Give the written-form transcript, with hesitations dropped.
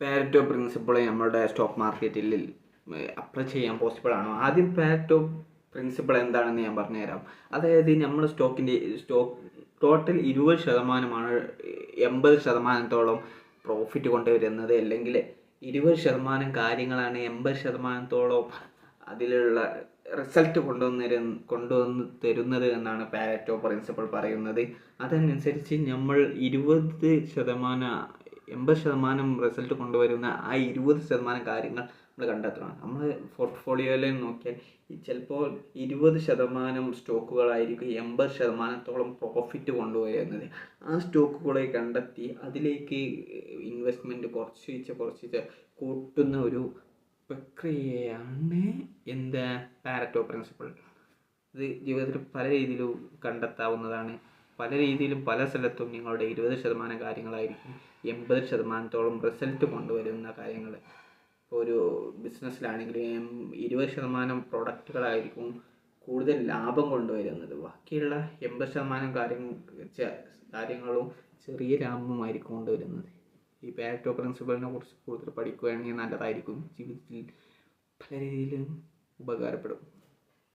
Pareto principle നമ്മുടെ stock മാർക്കറ്റിൽ apply ചെയ്യാൻ പോസിബിൾ ആണോ? ആദ്യം പാരറ്റോ പ്രിൻസിപ്പിൾ എന്താണെന്ന് ഞാൻ പറഞ്ഞുതരാം. അതായത് നമ്മൾ സ്റ്റോക്ക് ടോട്ടൽ 20%, 80% പ്രോഫിറ്റ് കൊണ്ടുവരുന്നത്, അല്ലെങ്കിൽ 20% കാര്യങ്ങളാണ് 80% അതിലുള്ള റിസൾട്ട് കൊണ്ടുവന്ന് തരുന്നത് എന്നാണ് പാരറ്റോ പ്രിൻസിപ്പിൾ പറയുന്നത്. അതനുസരിച്ച് നമ്മൾ 80% റിസൾട്ട് കൊണ്ടുവരുന്ന ആ 20% കാര്യങ്ങൾ നമ്മൾ കണ്ടെത്തണം. നമ്മൾ പോർട്ട്ഫോളിയോയിൽ നോക്കിയാൽ ചിലപ്പോൾ 20% സ്റ്റോക്കുകളായിരിക്കും 80%-ഓളം പ്രോഫിറ്റ് കൊണ്ടുവരുന്നത്. ആ സ്റ്റോക്കുകളെ കണ്ടെത്തി അതിലേക്ക് ഇൻവെസ്റ്റ്മെൻറ്റ് കുറച്ച് കൂട്ടുന്ന ഒരു പ്രക്രിയയാണ് പാരറ്റോ പ്രിൻസിപ്പിൾ. ഇത് ജീവിതത്തിൽ പല രീതിയിലും കണ്ടെത്താവുന്നതാണ്. പല രീതിയിലും പല സ്ഥലത്തും നിങ്ങളുടെ 20% കാര്യങ്ങളായിരിക്കും 80%-ഓളം റിസൾട്ട് കൊണ്ടുവരുന്ന കാര്യങ്ങൾ. ഇപ്പോൾ ഒരു ബിസിനസ്സിലാണെങ്കിൽ 20% പ്രൊഡക്റ്റുകളായിരിക്കും കൂടുതൽ ലാഭം കൊണ്ടുവരുന്നത്. ബാക്കിയുള്ള 80% കാര്യങ്ങളും ചെറിയ ലാഭമായിരിക്കും കൊണ്ടുവരുന്നത്. ഈ പാരറ്റോ പ്രിൻസിപ്പിളിനെ കുറിച്ച് കൂടുതൽ പഠിക്കുകയാണെങ്കിൽ നല്ലതായിരിക്കും. ജീവിതത്തിൽ പല രീതിയിലും ഉപകാരപ്പെടും.